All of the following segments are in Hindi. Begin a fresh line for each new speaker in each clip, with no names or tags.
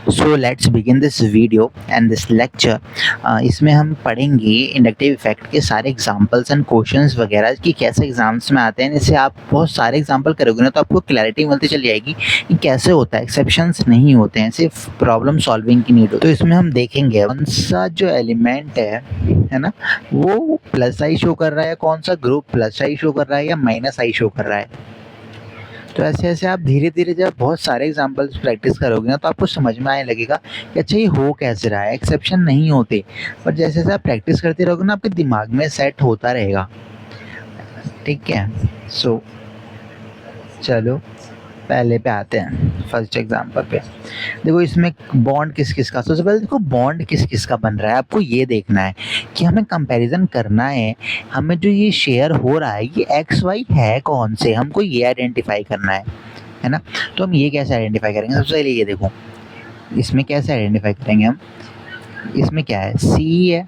So let's begin this video and this lecture. इसमें हम पढ़ेंगे इंडक्टिव इफेक्ट के सारे एग्जांपल्स एंड क्वेश्चंस वगैरह कि कैसे एग्जाम्स में आते हैं। इससे आप बहुत सारे एग्जांपल करोगे ना तो आपको क्लैरिटी मिलती चली जाएगी कि कैसे होता है, एक्सेप्शंस नहीं होते हैं, सिर्फ प्रॉब्लम सॉल्विंग की नीड हो। तो इसमें हम देखेंगे कौन सा जो एलिमेंट है ना, वो प्लस आई शो कर रहा है, कौन सा ग्रुप प्लस आई शो कर रहा है या माइनस आई शो कर रहा है। तो ऐसे ऐसे आप धीरे धीरे जब बहुत सारे एग्जांपल्स प्रैक्टिस करोगे ना तो आपको समझ में आने लगेगा कि अच्छा ये हो कैसे रहा है, एक्सेप्शन नहीं होते। पर जैसे जैसे आप प्रैक्टिस करते रहोगे ना आपके दिमाग में सेट होता रहेगा। ठीक है, सो चलो पहले पे आते हैं, फर्स्ट एग्जांपल पे। देखो इसमें बॉन्ड किस किस का, सबसे पहले देखो बॉन्ड किस किस का बन रहा है। आपको ये देखना है कि हमें कंपैरिजन करना है, हमें जो ये शेयर हो रहा है ये एक्स वाई है कौन से, हमको ये आइडेंटिफाई करना है ना। तो हम ये कैसे आइडेंटिफाई करेंगे, सबसे पहले ये देखो इसमें कैसे आइडेंटिफाई करेंगे हम। इसमें क्या है, सी है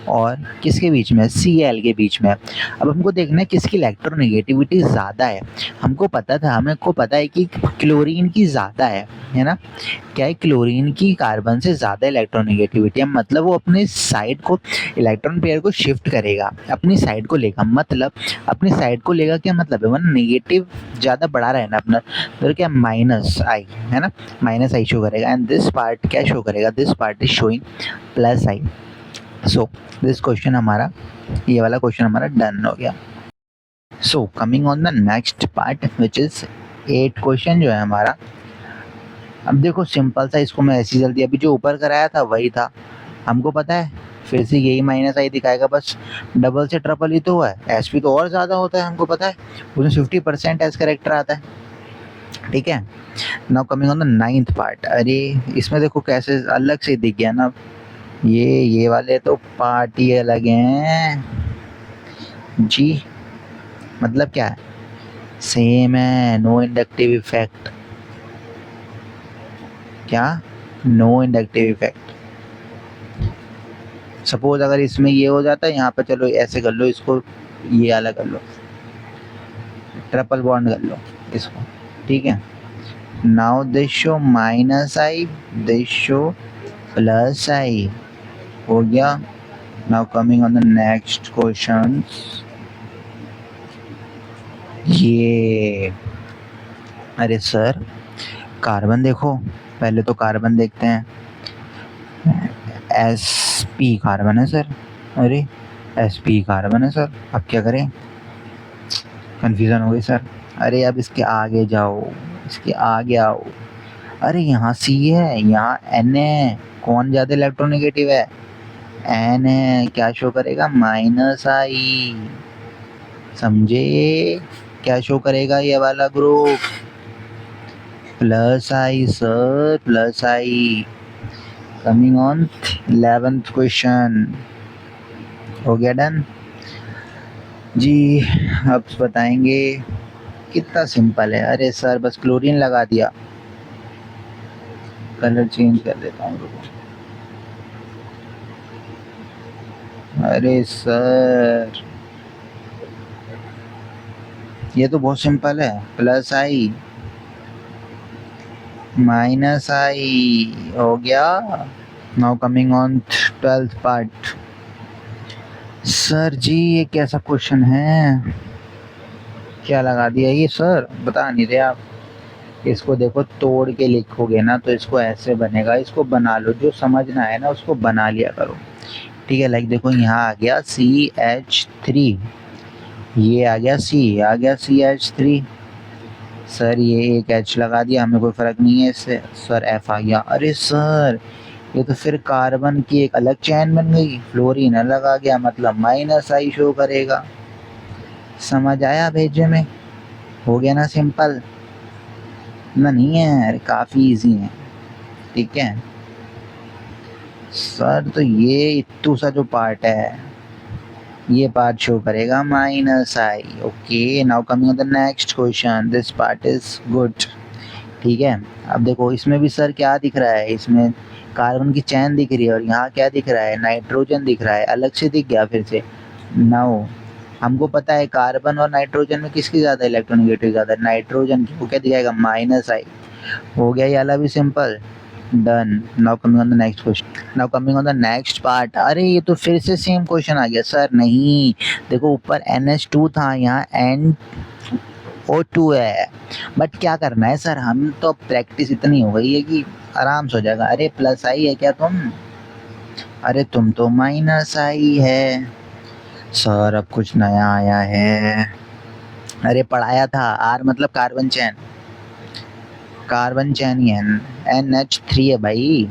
और किसके बीच में, सी एल के बीच में। अब हमको देखना है किसकी इलेक्ट्रोनेगेटिविटी ज़्यादा है। हमको पता था, हमें को पता है कि क्लोरीन की ज़्यादा है ना। क्या है, क्लोरीन की कार्बन से ज़्यादा इलेक्ट्रोनेगेटिविटी है, मतलब वो अपने साइड को, इलेक्ट्रॉन पेयर को शिफ्ट करेगा, अपनी साइड को लेगा। मतलब अपनी साइड को लेगा क्या मतलब है, वरना नेगेटिव ज़्यादा बढ़ा रहा है ना अपना, तो क्या माइनस आई है ना, माइनस आई शो करेगा। एंड दिस पार्ट क्या शो करेगा, this part is showing plus I. So this question हमारा, ये वाला क्वेश्चन हमारा डन हो गया। So coming on the next part which is 8 question जो है हमारा। अब देखो सिंपल सा, इसको मैं ऐसी जल्दी, अभी जो ऊपर कराया था वही था, हमको पता है फिर से यही माइनस आई दिखाएगा, बस डबल से ट्रिपल ही तो हुआ है। एस पी तो और ज़्यादा होता है, हमको पता है उसमें 50% एस करेक्टर आता है। ठीक है, now coming on the 9th part. अरे इसमें देखो कैसे अलग से दिख गया ना, ये वाले तो पार्ट ही अलग हैं जी। मतलब क्या है, सेम है, नो इंडक्टिव इफेक्ट। क्या, नो इंडक्टिव इफेक्ट। सपोज अगर इसमें ये हो जाता है यहाँ पे, चलो ऐसे कर लो इसको, ये अलग कर लो, ट्रिपल बॉन्ड कर लो इसको। ठीक है, now this show minus I, this show plus I, हो गया। Now coming on the next question. ये अरे सर कार्बन देखो, पहले तो कार्बन देखते हैं। एस पी कार्बन है सर, अरे एस पी कार्बन है सर, अब क्या करें, कंफ्यूजन हो गई सर। अरे अब इसके आगे जाओ, इसके आगे आओ। अरे यहाँ सी है, यहाँ एन है, कौन ज़्यादा इलेक्ट्रोनेगेटिव है, एन है। क्या शो करेगा, माइनस आई, समझे। क्या शो करेगा ये वाला group, plus I sir, plus I. Coming on 11th question, हो गया डन जी। अब बताएंगे, कितना सिंपल है। अरे सर बस क्लोरीन लगा दिया, कलर चेंज कर देता हूँ रुको। अरे सर ये तो बहुत सिंपल है, प्लस आई माइनस आई, हो गया। Now coming on 12th part. Sir ji ये कैसा क्वेश्चन है, क्या लगा दिया ये सर, बता नहीं रहे आप। इसको देखो तोड़ के लिखोगे ना तो इसको ऐसे बनेगा, इसको बना लो, जो समझना है ना उसको बना लिया करो। ठीक है, लाइक देखो यहाँ आ गया CH3, ये आ गया C, आ गया CH3। सर ये एक H लगा दिया, हमें कोई फ़र्क नहीं है इससे। सर F आ गया। अरे सर ये तो फिर कार्बन की एक अलग चैन बन गई, फ्लोरीन अलग आ गया, मतलब माइनस आई शो करेगा। समझ आया भेजे में, हो गया ना सिंपल ना, नहीं है अरे काफ़ी इजी है। ठीक है सर, तो ये इतू सा जो पार्ट है ये पार्ट शो करेगा minus I. Okay, now coming on the next question, this part is good. ठीक है, अब देखो इसमें भी सर क्या दिख रहा है, इसमें कार्बन की चैन दिख रही है और यहाँ क्या दिख रहा है, नाइट्रोजन दिख रहा है, अलग से दिख गया फिर से। नाउ हमको पता है कार्बन और नाइट्रोजन में किसकी ज़्यादा इलेक्ट्रोनेगेटिव ज़्यादा, नाइट्रोजन की, वो क्या दिखाएगा माइनस आई। हो गया ये वाला भी simple. Done. Now coming on the next question, now coming on the next part. अरे ये तो फिर से सेम क्वेश्चन आ गया सर। नहीं, देखो ऊपर NH2 था, यहाँ NO2 है। बट क्या करना है सर, हम तो प्रैक्टिस इतनी हो गई है कि आराम से हो जाएगा। अरे प्लस आई है क्या तुम? अरे तुम तो माइनस आई है। सर अब कुछ नया आया है। अरे पढ़ाया था, आर मतलब कार्बन चैन, कार्बन चैन ही है। NH3 है भाई,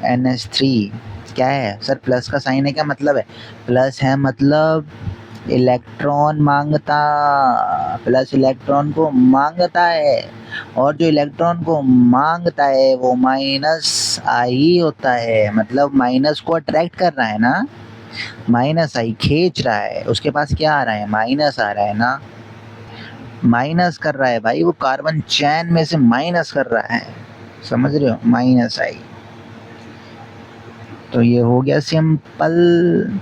NH3। क्या है सर, प्लस का साइन है, क्या मतलब है? प्लस है मतलब इलेक्ट्रॉन मांगता, प्लस इलेक्ट्रॉन को मांगता है, और जो इलेक्ट्रॉन को मांगता है वो माइनस आई होता है। मतलब माइनस को अट्रैक्ट कर रहा है ना, माइनस आई खींच रहा है, उसके पास क्या आ रहा है? माइनस आ रहा है ना, माइनस कर रहा है भाई, वो कार्बन चैन में से माइनस कर रहा है, समझ रहे हो? माइनस आई। तो ये हो गया simple.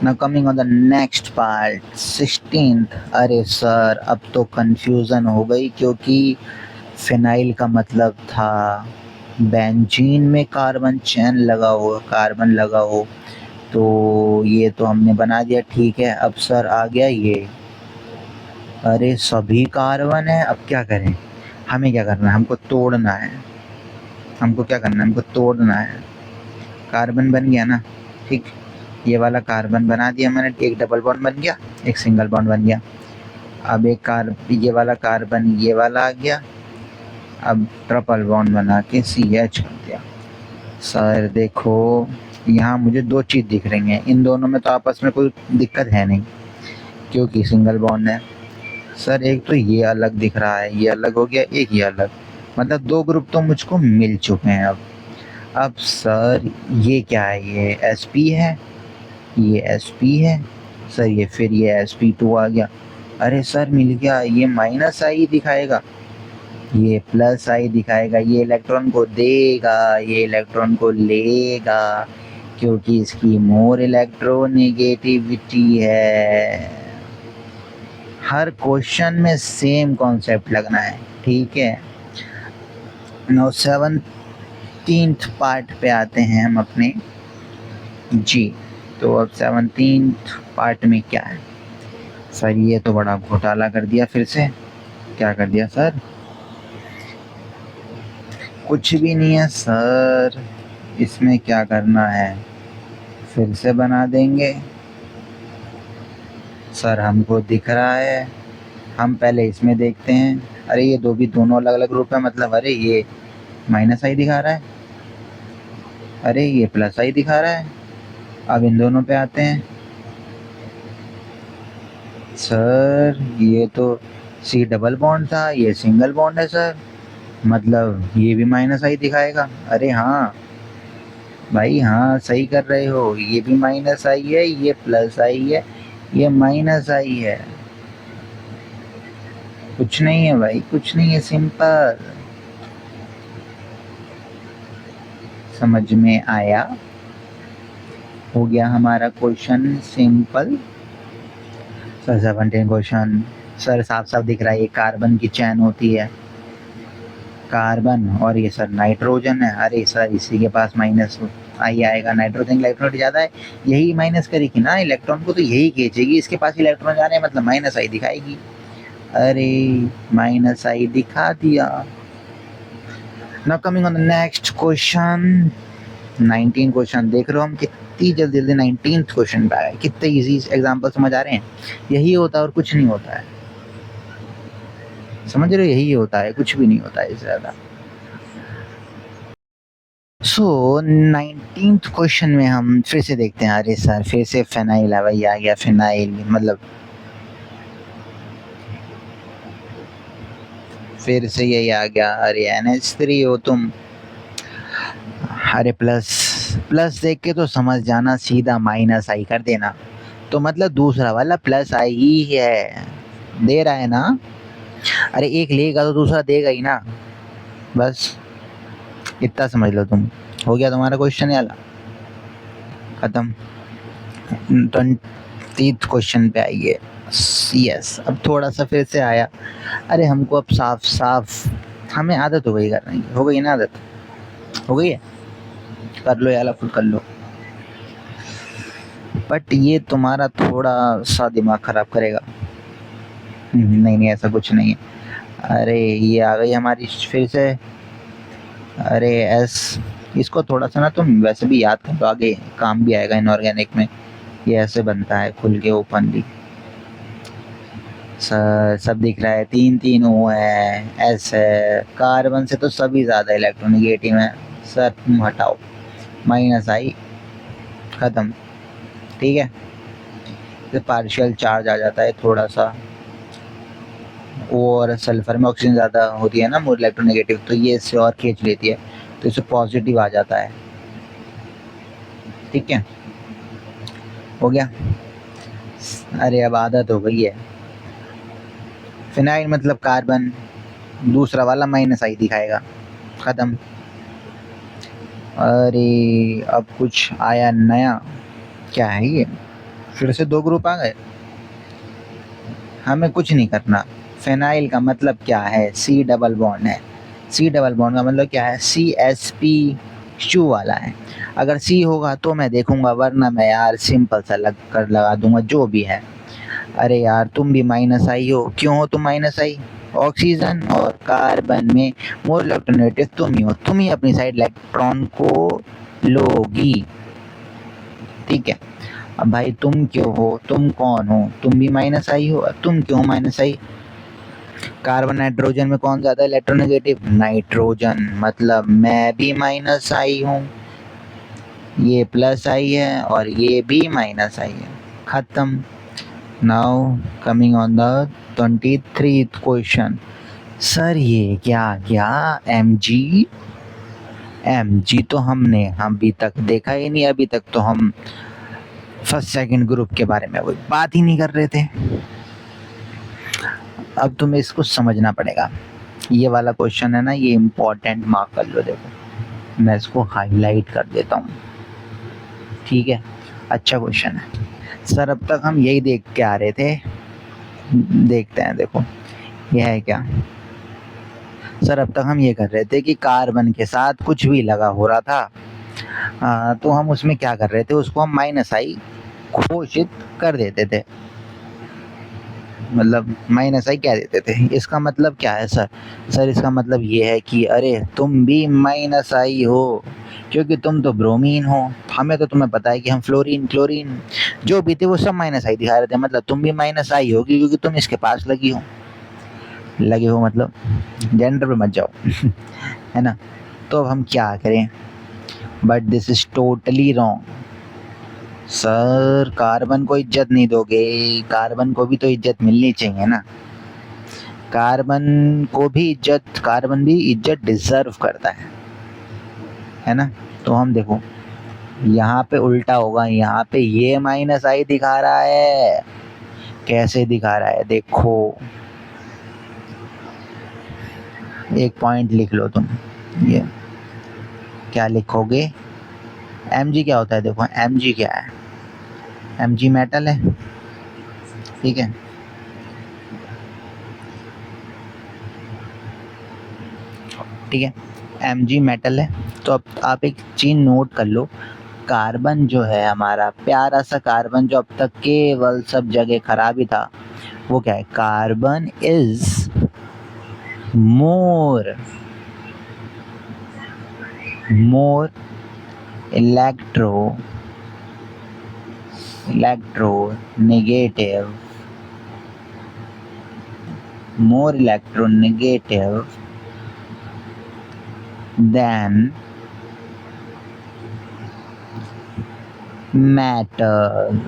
Now coming on the next part 16th। अरे सर अब तो कंफ्यूजन हो गई, क्योंकि फिनाइल का मतलब था बेंजीन में कार्बन चैन लगा हो, कार्बन लगा हो, तो ये तो हमने बना दिया, ठीक है। अब सर आ गया ये, अरे सभी कार्बन है, अब क्या करें? हमें क्या करना है, हमको तोड़ना है। हमको क्या करना है, हमको तोड़ना है। कार्बन बन गया ना, ठीक, ये वाला कार्बन बना दिया मैंने, एक डबल बॉन्ड बन गया, एक सिंगल बॉन्ड बन गया। अब एक ये वाला कार्बन ये वाला आ गया, अब ट्रिपल बॉन्ड बना के CH कर दिया। सर देखो यहाँ मुझे दो चीज़ दिख रही हैं, इन दोनों में तो आपस में कोई दिक्कत है नहीं क्योंकि सिंगल बॉन्ड है। सर एक तो ये अलग दिख रहा है, ये अलग हो गया, एक ये अलग, मतलब दो ग्रुप तो मुझको मिल चुके हैं। अब सर ये क्या है, ये sp है, ये sp है सर, ये फिर ये sp2 आ गया। अरे सर मिल गया, ये माइनस आई दिखाएगा, ये प्लस आई दिखाएगा, ये इलेक्ट्रॉन को देगा, ये इलेक्ट्रॉन को लेगा, क्योंकि इसकी मोर इलेक्ट्रोनेगेटिविटी है। हर क्वेश्चन में सेम कॉन्सेप्ट लगना है, ठीक है। नाउ 17th पार्ट पे आते हैं हम अपने जी। तो अब 17th पार्ट में क्या है सर? ये तो बड़ा घोटाला कर दिया फिर से। क्या कर दिया सर? कुछ भी नहीं है सर, इसमें क्या करना है, फिर से बना देंगे। सर हमको दिख रहा है, हम पहले इसमें देखते हैं। अरे ये दो भी दोनों अलग अलग ग्रुप है, मतलब अरे ये माइनस आई दिखा रहा है, अरे ये प्लस आई दिखा रहा है। अब इन दोनों पे आते हैं। सर ये तो C डबल बॉन्ड था, ये सिंगल बॉन्ड है सर, मतलब ये भी माइनस आई दिखाएगा। अरे हाँ भाई हाँ, सही कर रहे हो, ये भी माइनस आई है, ये प्लस आई है, ये माइनस आई है। कुछ नहीं है भाई, कुछ नहीं है, सिंपल। समझ में आया? हो गया हमारा question simple. Sir 17 question sir साफ साफ दिख रहा है, ये कार्बन की चैन होती है, कार्बन, और ये सर नाइट्रोजन है। अरे सर इसी के पास माइनस आई आएगा, नाइट्रोजन इलेक्ट्रॉन ज़्यादा है, यही माइनस करेगी ना इलेक्ट्रॉन को, तो यही खींचेगी, इसके पास इलेक्ट्रॉन जा रहे हैं मतलब माइनस आई दिखाएगी। अरे माइनस आई दिखा दिया। Now coming on the next question 19 question. देख रहे हो हम कितनी जल्दी जल्दी 19th क्वेश्चन पे आए, कितने इजी एग्जाम्पल समझ आ रहे हैं। यही होता है और कुछ नहीं होता है, समझ रहे हो? यही होता है, कुछ भी नहीं होता है इससे ज़्यादा। सो 19th क्वेश्चन में हम फिर से देखते हैं। अरे सर फिर से फिनाइल है भाई, आ गया फिनाइल, मतलब फिर से यही आ गया। अरे NH3 हो तुम। अरे प्लस प्लस देख के तो समझ जाना, सीधा माइनस आई कर देना, तो मतलब दूसरा वाला प्लस आई ही है, दे रहा है ना। अरे एक लेगा तो दूसरा देगा ही ना, बस इतना समझ लो तुम। हो गया तुम्हारा क्वेश्चन वाला खत्म। 20th क्वेश्चन पे आइए। यस, अब थोड़ा सा फिर से आया। अरे हमको अब साफ साफ, हमें आदत हो गई करने की, हो गई ना आदत, हो गई है? कर लो यार, फुल कर लो। बट ये तुम्हारा थोड़ा सा दिमाग खराब करेगा। नहीं नहीं, ऐसा कुछ नहीं है। अरे ये आ गई हमारी फिर से। अरे एस, इसको थोड़ा सा ना तुम वैसे भी याद कर लो, आगे काम भी आएगा इनऑर्गेनिक में। ये ऐसे बनता है खुल के ओपनली। सब दिख रहा है, 3 O है, एस है। कार्बन से तो सभी ज़्यादा इलेक्ट्रोनेगेटिव है। सर तुम हटाओ, माइनस आई, ख़त्म। ठीक है, तो पार्शियल चार्ज आ जाता है थोड़ा सा। और सल्फर में ऑक्सीजन ज़्यादा होती है ना मोर इलेक्ट्रोनेगेटिव, तो ये इससे और खींच लेती है, तो इससे पॉजिटिव आ जाता है। ठीक है, हो गया। अरे अब आदत हो गई है। फिनाइल मतलब कार्बन, दूसरा वाला माइनस आई दिखाएगा, ख़त्म। अरे अब कुछ आया नया, क्या है ये? फिर से 2 ग्रुप आ गए। हमें कुछ नहीं करना। फिनाइल का मतलब क्या है? C डबल बॉन्ड है। C डबल बॉन्ड का मतलब क्या है? CsP2 वाला है। अगर C होगा तो मैं देखूंगा, वरना मैं यार सिंपल सा लगा दूंगा जो भी है। अरे यार तुम भी माइनस आई हो। क्यों हो तुम माइनस आई? ऑक्सीजन और कार्बन में मोर इलेक्ट्रोनेगेटिव तुम ही हो, तुम ही अपनी साइड इलेक्ट्रॉन को लोगी। ठीक है, अब भाई तुम क्यों हो? तुम कौन हो? तुम भी माइनस आई हो। तुम क्यों माइनस आई? कार्बन नाइट्रोजन में कौन ज्यादा इलेक्ट्रोनेगेटिव? नाइट्रोजन, मतलब मैं भी माइनस आई हूँ। ये प्लस आई है और ये भी माइनस आई है, खत्म। Now coming on the 23th question. Sir ये क्या क्या Mg? Mg तो हमने अभी तक देखा ही नहीं। अभी तक तो हम फर्स्ट सेकंड ग्रुप के बारे में कोई बात ही नहीं कर रहे थे। अब तुम्हें इसको समझना पड़ेगा। ये वाला क्वेश्चन है ना, ये इम्पोर्टेंट, मार्क कर लो। देखो मैं इसको हाईलाइट कर देता हूँ। ठीक है, अच्छा क्वेश्चन है। सर अब तक हम यही देख के आ रहे थे, देखते हैं। देखो यह है क्या? सर अब तक हम ये कर रहे थे कि कार्बन के साथ कुछ भी लगा हो रहा था, तो हम उसमें क्या कर रहे थे? उसको हम माइनस आई घोषित कर देते थे, मतलब माइनस आई कह देते थे। इसका मतलब क्या है सर? सर इसका मतलब ये है कि अरे तुम भी माइनस आई हो, क्योंकि तुम तो ब्रोमीन हो। हमें तो तुम्हें पता है कि हम फ्लोरीन क्लोरीन जो भी थे वो सब माइनस आई दिखा रहे थे, मतलब तुम भी माइनस आई होगी क्योंकि तुम इसके पास लगी हो। लगे हो मतलब जेंडर पे मत जाओ है ना। तो अब हम क्या करें? But this is totally wrong. Sir carbon को इज्जत नहीं दोगे? कार्बन को भी तो इज्जत मिलनी चाहिए ना। कार्बन भी इज्जत डिजर्व करता है ना। तो हम देखो यहाँ पे उल्टा होगा, यहाँ पे ये माइनस आई दिखा रहा है। कैसे दिखा रहा है? देखो एक पॉइंट लिख लो तुम। ये क्या लिखोगे? Mg क्या होता है? देखो Mg क्या है? Mg मेटल है, ठीक है। ठीक है, Mg मेटल है। तो अब आप एक चीज नोट कर लो, कार्बन जो है हमारा प्यारा सा कार्बन, जो अब तक केवल सब जगह खराब ही था, वो क्या है? Carbon is more electronegative than metal.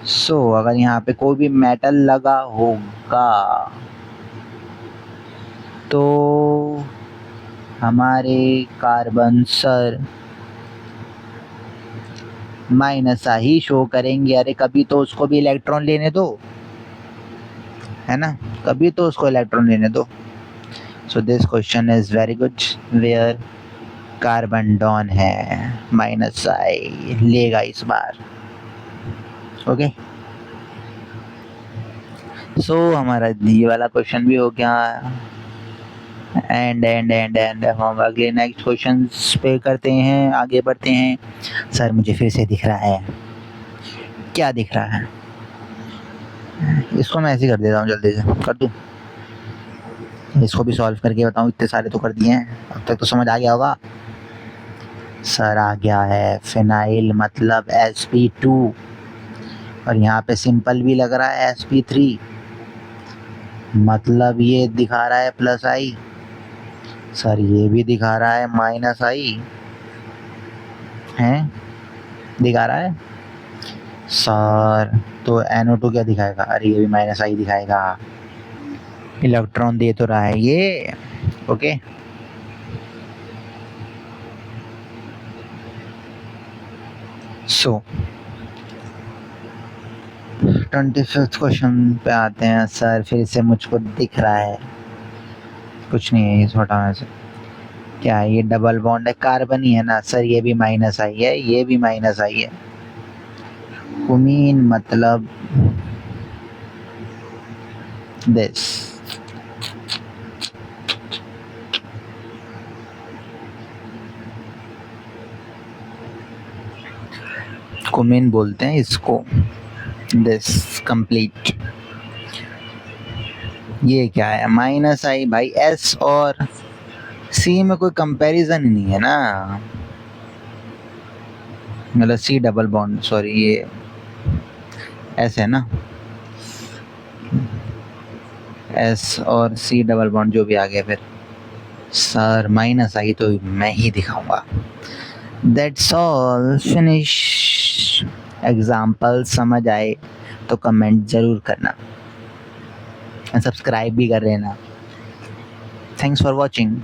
सो अगर यहाँ पे कोई भी मेटल लगा होगा तो हमारे कार्बन सर माइनस ही शो करेंगे। अरे कभी तो उसको भी इलेक्ट्रॉन लेने दो, है ना, कभी तो उसको इलेक्ट्रॉन लेने दो। So this question is very good, where carbon don है, माइनस आई लेगा इस बार। ओके, सो हमारा ये वाला क्वेश्चन भी हो गया। एंड हम अगले नेक्स्ट क्वेश्चन पे करते हैं, आगे बढ़ते हैं। सर मुझे फिर से दिख रहा है, क्या दिख रहा है? इसको मैं ऐसे ही कर देता हूँ, जल्दी से कर दूँ। इसको भी सॉल्व करके बताऊँ, इतने सारे तो कर दिए हैं, अब तक तो समझ आ गया होगा। सर आ गया है, फिनाइल मतलब sp2, और यहाँ पे सिंपल भी लग रहा है sp3, मतलब ये दिखा रहा है प्लस आई। सर ये भी दिखा रहा है माइनस आई, हैं दिखा रहा है सर। तो NO2 क्या दिखाएगा? अरे ये भी माइनस आई दिखाएगा, इलेक्ट्रॉन दे तो रहा है ये। ओके, सो 25th क्वेश्चन पे आते हैं। सर फिर से मुझको दिख रहा है, कुछ नहीं है ये छोटा में से। क्या है ये? डबल बॉन्ड है, कार्बन ही है ना सर। ये भी माइनस आई है, ये भी माइनस आई है। कुमीन मतलब दिस। कुमीन बोलते हैं इसको। This complete. ये क्या है? माइनस आई भाई। एस और सी में कोई कंपैरिजन ही नहीं है ना, मतलब सी डबल बॉन्ड, सॉरी ये एस है ना, एस और सी डबल बॉन्ड जो भी आ गया। फिर सर माइनस आई तो मैं ही दिखाऊंगा। That's all, finish. एग्जाम्पल समझ आए तो कमेंट ज़रूर करना, सब्सक्राइब भी कर लेना। Thanks for watching.